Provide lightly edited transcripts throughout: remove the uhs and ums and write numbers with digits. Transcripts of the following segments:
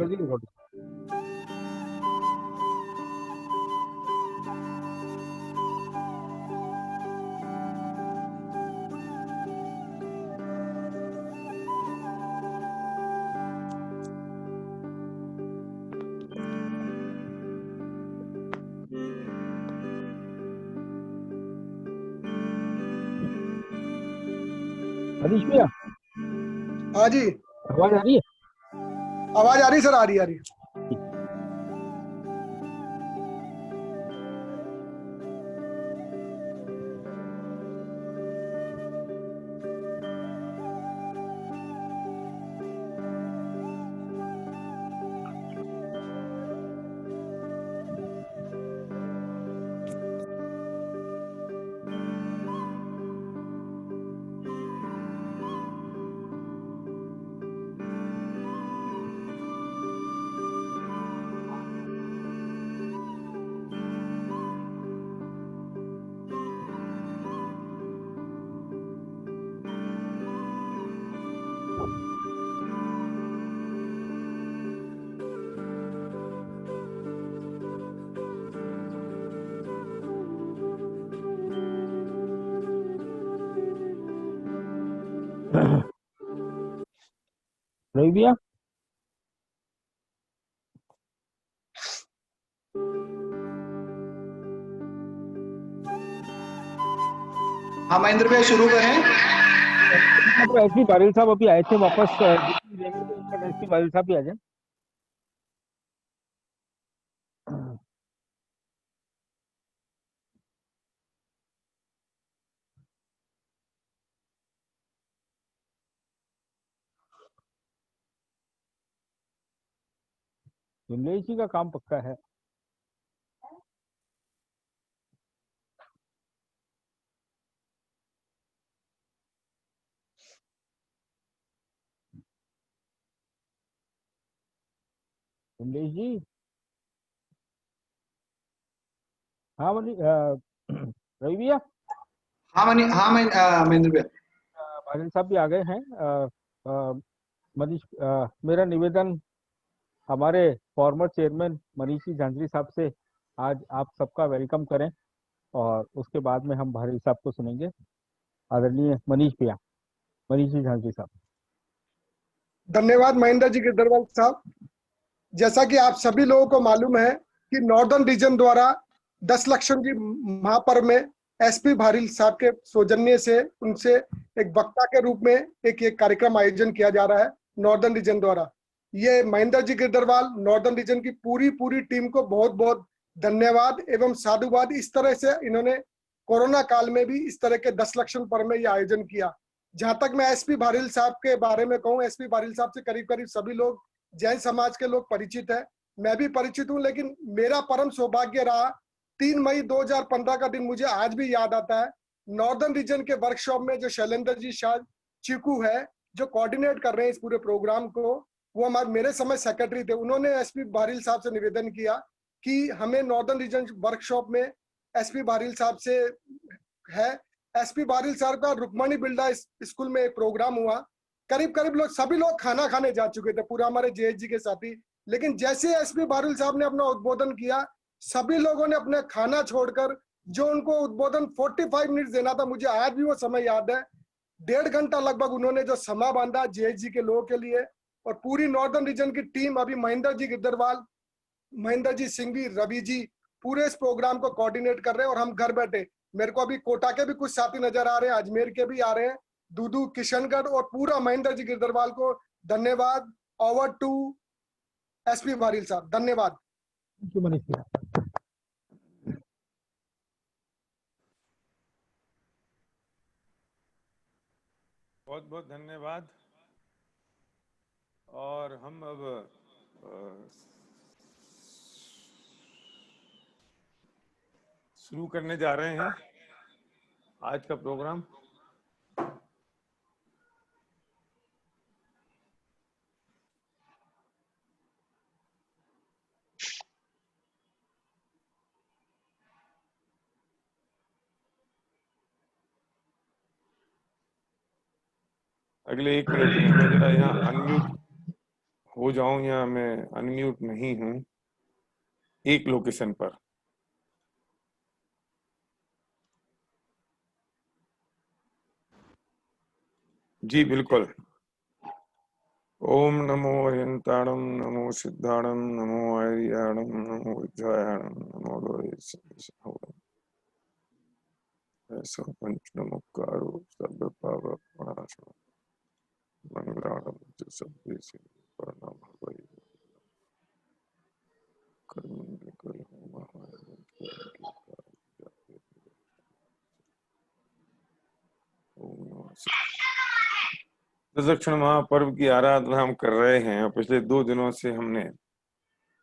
कर the record. Harish भैया, हाँ जी, आवाज आ रही है? आवाज आ रही सर, आ रही है। रवि भैया, हाँ महेंद्र भाई, शुरू करें। तो एसपी पाटिल साहब अभी आए थे वापस, एसपी पाटिल साहब भी आ जाए। विमलेश जी का काम पक्का है। विमलेश जी, हाँ रवि भैया, हाँ महेंद्र भाई। पाटिल साहब भी आ गए हैं। मनीष, मेरा निवेदन हमारे फॉर्मर चेयरमैन मनीष जी झांझरी साहब से आज आप सबका वेलकम करें, और उसके बाद में हम भारी साहब को सुनेंगे। आदरणीय मनीष भैया, मनीष जी झांझरी साहब। धन्यवाद महेंद्र जी गिरधरवाल साहब। जैसा कि आप सभी लोगों को मालूम है कि नॉर्दर्न रीजन द्वारा 10 लक्षण जी महापर्व में एसपी भारिल साहब के सौजन्य से उनसे एक वक्ता के रूप में एक कार्यक्रम आयोजन किया जा रहा है नॉर्दर्न रीजन द्वारा। ये महेंद्र जी गिरधरवाल नॉर्दर्न रीजन की पूरी टीम को बहुत बहुत धन्यवाद एवं साधुवाद। इस तरह से इन्होंने कोरोना काल में भी इस तरह के 10 लक्षण पर्व में ये आयोजन किया। जहां तक मैं एसपी भारिल साहब के बारे में कहूँ, एसपी भारिल साहब से करीब करीब सभी लोग जैन समाज के लोग परिचित है, मैं भी परिचित हूं। लेकिन मेरा परम सौभाग्य रहा, 3 मई 2015 का दिन मुझे आज भी याद आता है। नॉर्दर्न रीजन के वर्कशॉप में जो शैलेंद्र जी शाह चीकू है, जो कोऑर्डिनेट कर रहे हैं इस पूरे प्रोग्राम को, वो हमारे मेरे समय सेक्रेटरी थे। उन्होंने एसपी भारिल साहब से निवेदन किया कि हमें नॉर्दर्न रीजन वर्कशॉप में एसपी भारिल साहब से है। एसपी भारिल साहब का रुक्मणी बिल्डा स्कूल में एक प्रोग्राम हुआ। करीब करीब लोग सभी लोग खाना खाने जा चुके थे, पूरा हमारे जेएच जी के साथी। लेकिन जैसे एसपी भारुल साहब ने अपना उद्बोधन किया, सभी लोगों ने अपना खाना छोड़कर जो उनको उद्बोधन 45 मिनट देना था, मुझे आज भी वो समय याद है। 1.5 घंटा लगभग उन्होंने जो समय बांधा जेएच जी के लोगों के लिए। और पूरी नॉर्दर्न रीजन की टीम, अभी महेंद्र जी गिरधरवाल, महेंद्र जी सिंघवी, रवि जी पूरे इस प्रोग्राम को कोऑर्डिनेट कर रहे हैं। और हम घर बैठे, मेरे को अभी कोटा के भी कुछ साथी नजर आ रहे हैं, अजमेर के भी आ रहे हैं, दूदू किशनगढ़, और पूरा महेंद्र जी गिरधरवाल को धन्यवाद। ओवर टू एसपी भारिल साहब, धन्यवाद। मनीष भैया, बहुत बहुत धन्यवाद। और हम अब शुरू करने जा रहे हैं आज का प्रोग्राम। अगले 1 मिनट में मैं जरा यहाँ अनम्यूट हो जाऊं या मैं अनम्यूट नहीं हूं एक लोकेशन पर। जी बिल्कुल। ओम नमो अयंताणम, नमो सिद्धाणम, नमो आर्याणम, नमो विद्यायाणम, नमो ऐसा पंच नमोकारो सर्व पाप प्रणाशो मंगलाणम सभ्य से प्रणाम भवै कर्म निकल दशक्षण महापर्व की आराधना हम कर रहे हैं और पिछले 2 दिनों से हमने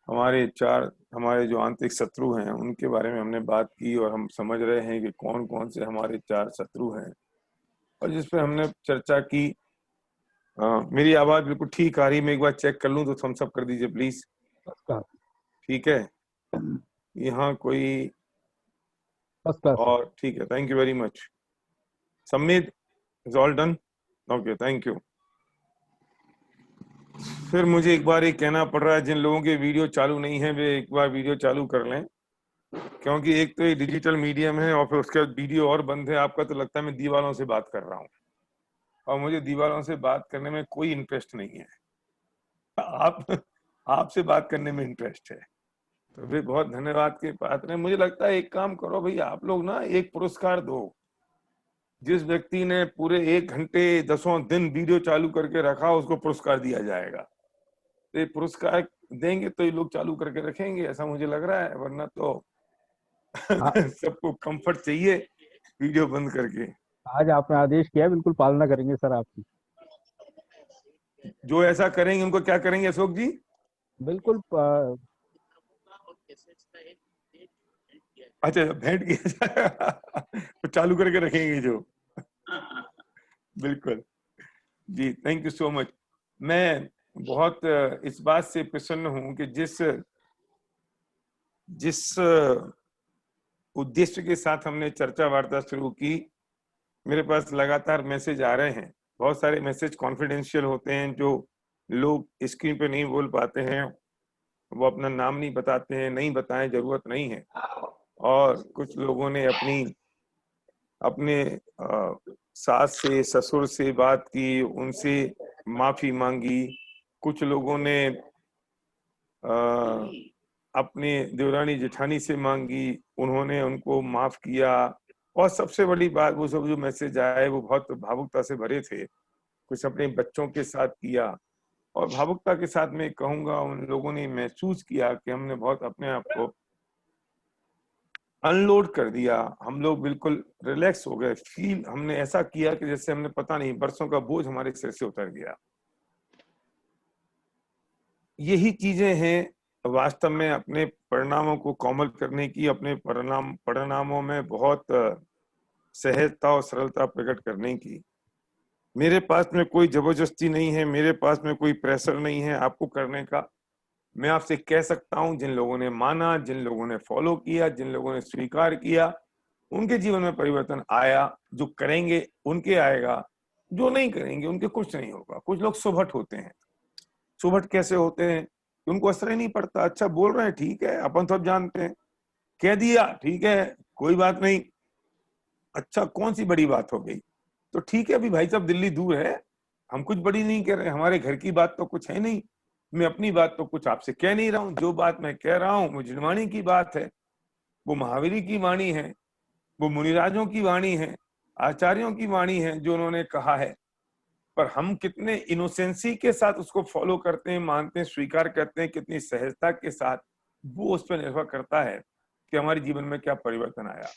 हमारे जो आंतरिक शत्रु हैं उनके बारे में हमने बात की और हम समझ रहे हैं कि कौन कौन से हमारे 4 शत्रु हैं, और जिस पे हमने चर्चा की। मेरी आवाज बिल्कुल ठीक आ रही, मैं एक बार चेक कर लूं तो थम्स अप कर दीजिए प्लीज। ठीक है, यहाँ कोई और ठीक है, thank you very much. Submit is all done, okay thank you. फिर मुझे एक बार ये कहना पड़ रहा है, जिन लोगों के वीडियो चालू नहीं है वे एक बार वीडियो चालू कर लें, क्योंकि एक तो ये डिजिटल मीडियम है और फिर उसके बाद वीडियो और बंद है। आपका तो लगता है मैं दीवारों से बात कर रहा हूँ, और मुझे दीवारों से बात करने में कोई इंटरेस्ट नहीं है। आपसे बात करने में इंटरेस्ट है, तो वे बहुत धन्यवाद के पात्र हैं। मुझे लगता है एक काम करो भैया, आप लोग ना एक पुरस्कार दो। जिस व्यक्ति ने पूरे 1 घंटे 10 दिन वीडियो चालू करके रखा उसको पुरस्कार दिया जाएगा। तो ये पुरस्कार देंगे तो ये लोग चालू करके रखेंगे, ऐसा मुझे लग रहा है, वरना तो सबको कंफर्ट चाहिए वीडियो बंद करके। आज आपने आदेश किया है, बिल्कुल पालना करेंगे सर आपकी। जो ऐसा करेंगे उनको क्या करेंगे अशोक जी? बिल्कुल अच्छा भेंट किया जाएगा तो चालू करके रखेंगे जो। बिल्कुल जी, थैंक यू सो मच। मैं बहुत इस बात से प्रसन्न हूं कि जिस उद्देश्य के साथ हमने चर्चा वार्ता शुरू की, मेरे पास लगातार मैसेज आ रहे हैं। बहुत सारे मैसेज कॉन्फिडेंशियल होते हैं, जो लोग स्क्रीन पे नहीं बोल पाते हैं, वो अपना नाम नहीं बताते हैं, नहीं बताएं, जरूरत नहीं है। और कुछ लोगों ने अपने सास से ससुर से बात की, उनसे माफी मांगी। कुछ लोगों ने अपने देवरानी जेठानी से मांगी, उन्होंने उनको माफ किया। और सबसे बड़ी बात, वो सब जो मैसेज आए वो बहुत भावुकता से भरे थे। कुछ अपने बच्चों के साथ किया, और भावुकता के साथ मैं कहूंगा उन लोगों ने महसूस किया कि हमने बहुत अपने आप को अनलोड कर दिया। हम लोग बिल्कुल रिलैक्स हो गए, फील हमने ऐसा किया कि जैसे हमने पता नहीं बरसों का बोझ हमारे सिर से उतर गया। यही चीजें हैं वास्तव में अपने परिणामों को कोमल करने की, अपने परिणामों में बहुत सहजता और सरलता प्रकट करने की। मेरे पास में कोई जबरदस्ती नहीं है, मेरे पास में कोई प्रेशर नहीं है आपको करने का। मैं आपसे कह सकता हूं, जिन लोगों ने माना, जिन लोगों ने फॉलो किया, जिन लोगों ने स्वीकार किया, उनके जीवन में परिवर्तन आया। जो करेंगे उनके आएगा, जो नहीं करेंगे उनके कुछ नहीं होगा। कुछ लोग सुभट होते हैं। सुभट कैसे होते हैं? उनको असर ही नहीं पड़ता। अच्छा बोल रहे हैं, ठीक है, अपन सब जानते हैं, कह दिया, ठीक है, कोई बात नहीं। अच्छा कौन सी बड़ी बात हो गई? तो ठीक है, अभी भाई साहब दिल्ली दूर है, हम कुछ बड़ी नहीं कह रहे, हमारे घर की बात तो कुछ है नहीं, मैं अपनी बात तो कुछ आपसे कह नहीं रहा हूं। जो बात मैं कह रहा हूं वो जिनवाणी की बात है, वो महावीरी की वाणी है, वो मुनिराजों की वाणी है, आचार्यों की वाणी है जो उन्होंने कहा है। पर हम कितने इनोसेंसी के साथ उसको फॉलो करते हैं, मानते हैं, स्वीकार करते हैं, कितनी सहजता के साथ, वो उस पर निर्भर करता है कि हमारे जीवन में क्या परिवर्तन आया।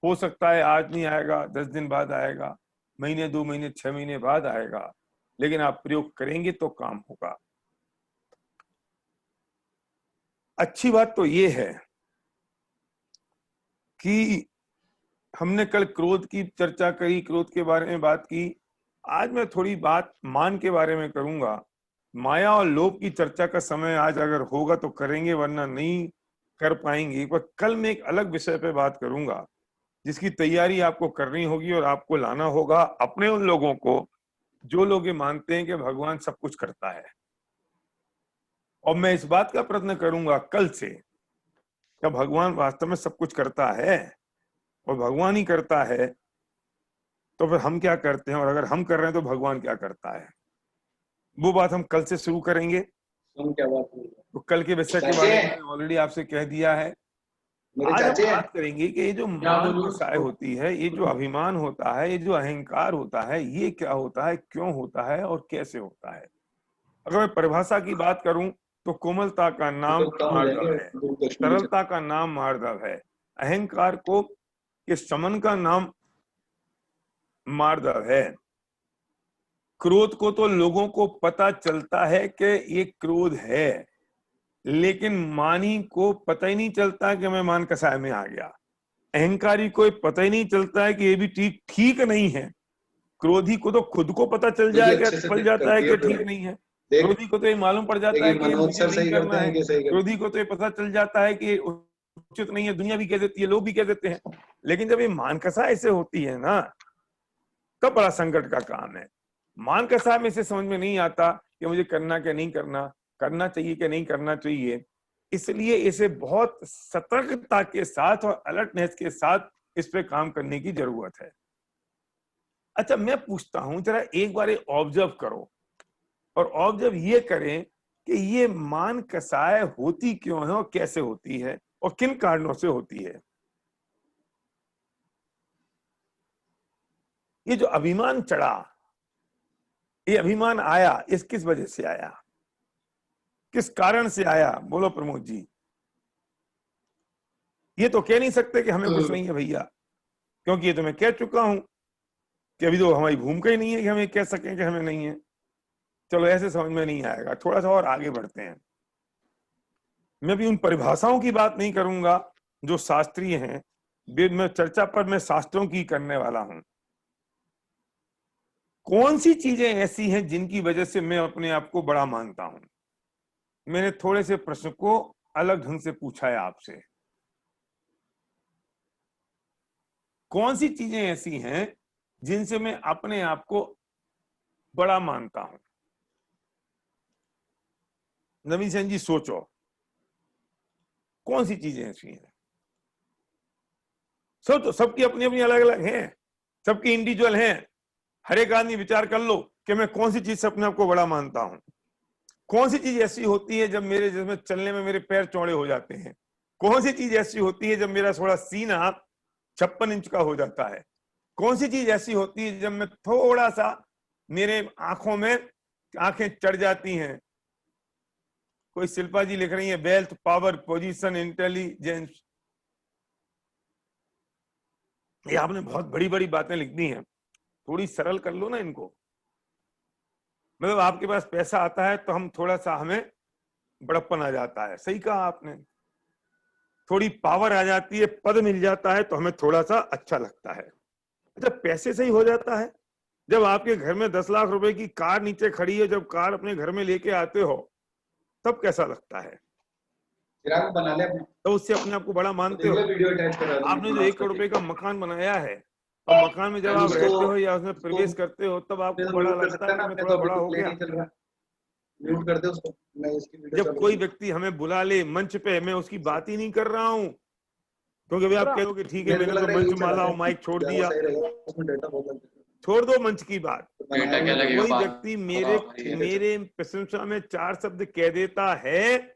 हो सकता है आज नहीं आएगा, 10 दिन बाद आएगा, महीने 2 महीने 6 महीने बाद आएगा, लेकिन आप प्रयोग करेंगे तो काम होगा। अच्छी बात तो ये है कि हमने कल क्रोध की चर्चा करी, क्रोध के बारे में बात की। आज मैं थोड़ी बात मान के बारे में करूंगा। माया और लोभ की चर्चा का समय आज अगर होगा तो करेंगे, वरना नहीं कर पाएंगे। पर कल मैं एक अलग विषय पे बात करूंगा, जिसकी तैयारी आपको करनी होगी, और आपको लाना होगा अपने उन लोगों को जो लोग ये मानते हैं कि भगवान सब कुछ करता है। और मैं इस बात का प्रयत्न करूंगा कल से, क्या भगवान वास्तव में सब कुछ करता है, और भगवान ही करता है तो फिर हम क्या करते हैं, और अगर हम कर रहे हैं तो भगवान क्या करता है, वो बात हम कल से शुरू करेंगे। तो कल के विषय के बारे में ऑलरेडी आपसे कह दिया है। आज हम बात करेंगे कि ये जो मान कसाय होती है, ये जो अभिमान होता है, ये जो अहंकार होता है, ये क्या होता है, क्यों होता है और कैसे होता है। अगर मैं परिभाषा की बात करूं तो कोमलता का नाम मार्दव है, सरलता का नाम मार्दव है, अहंकार को के शमन का नाम मार्दव है, क्रोध को तो लोगों को पता चलता है कि ये क्रोध है, लेकिन मानी को पता ही नहीं चलता कि मैं मान कसाय में आ गया। अहंकारी को पता ही नहीं चलता है कि ये भी ठीक नहीं है। क्रोधी को तो खुद को पता चल जाएगा, चल जाता है कि ठीक नहीं है। क्रोधी को तो ये मालूम पड़ जाता है कि ये मुझे नहीं करना है। क्रोधी को तो ये पता चल जाता है कि उचित नहीं है, दुनिया भी कह देती है, लोग भी कह देते हैं। लेकिन जब ये मान कसाय ऐसे होती है ना, तब बड़ा संकट का काम है। मान कसाय में से समझ में नहीं आता कि मुझे करना क्या नहीं करना, करना चाहिए कि नहीं करना चाहिए। इसलिए इसे बहुत सतर्कता के साथ और अलर्टनेस के साथ इस पे काम करने की जरूरत है। अच्छा, मैं पूछता हूं, जरा एक बार ऑब्जर्व करो और ऑब्जर्व ये करें कि ये मान कसाय होती क्यों है और कैसे होती है और किन कारणों से होती है। ये जो अभिमान चढ़ा, ये अभिमान आया, इस किस वजह से आया, किस कारण से आया, बोलो प्रमोद जी। ये तो कह नहीं सकते कि हमें कुछ नहीं है भैया, क्योंकि ये तो मैं कह चुका हूं कि अभी तो हमारी भूमिका ही नहीं है कि हमें कह सकें कि हमें नहीं है। चलो ऐसे समझ में नहीं आएगा, थोड़ा सा और आगे बढ़ते हैं। मैं भी उन परिभाषाओं की बात नहीं करूंगा जो शास्त्रीय हैं, मैं चर्चा पर मैं शास्त्रों की करने वाला हूं। कौन सी चीजें ऐसी हैं जिनकी वजह से मैं अपने आप को बड़ा मानता हूं। मैंने थोड़े से प्रश्न को अलग ढंग से पूछा है आपसे। कौन सी चीजें ऐसी हैं जिनसे मैं अपने आप को बड़ा मानता हूं। नवीन सेन जी सोचो, कौन सी चीजें ऐसी हैं। सोचो, सबकी अपनी अपनी अलग अलग हैं, सबकी इंडिविजुअल हैं। हर एक आदमी विचार कर लो कि मैं कौन सी चीज से अपने आप को बड़ा मानता हूं। कौन सी चीज ऐसी होती है जब मेरे जिसमें चलने में मेरे पैर चौड़े हो जाते हैं। कौन सी चीज ऐसी होती है जब मेरा थोड़ा सीना 56 इंच का हो जाता है। कौन सी चीज ऐसी होती है जब मैं थोड़ा सा मेरे आंखों में आंखें चढ़ जाती हैं। कोई शिल्पा जी लिख रही है वेल्थ, पावर, पोजीशन, इंटेलिजेंस। ये आपने बहुत बड़ी बड़ी बातें लिख दी हैं, थोड़ी सरल कर लो ना इनको। मतलब आपके पास पैसा आता है तो हम थोड़ा सा, हमें बड़प्पन आ जाता है, सही कहा आपने। थोड़ी पावर आ जाती है, पद मिल जाता है तो हमें थोड़ा सा अच्छा लगता है। अच्छा, पैसे से ही हो जाता है। जब आपके घर में 10 लाख रुपए की कार नीचे खड़ी है, जब कार अपने घर में लेके आते हो तब कैसा लगता है। बना ले तो उससे अपने आप को बड़ा मानते हो। आपने जो 1 करोड़ रुपए का मकान बनाया है, और मकान में जब आप रहते हो या उसमें प्रवेश करते हो तब आपको बड़ा लगता है कि मैं थोड़ा बड़ा हो गया। म्यूट कर दे उसको। जब कोई व्यक्ति हमें बुला ले मंच पे, मैं उसकी बात ही नहीं कर रहा हूँ, क्योंकि अभी आप कहोगे ठीक है मैंने तो मंच माला और माइक छोड़ दिया। छोड़ दो मंच की बात। कोई व्यक्ति मेरे प्रशंसा में 4 शब्द कह देता है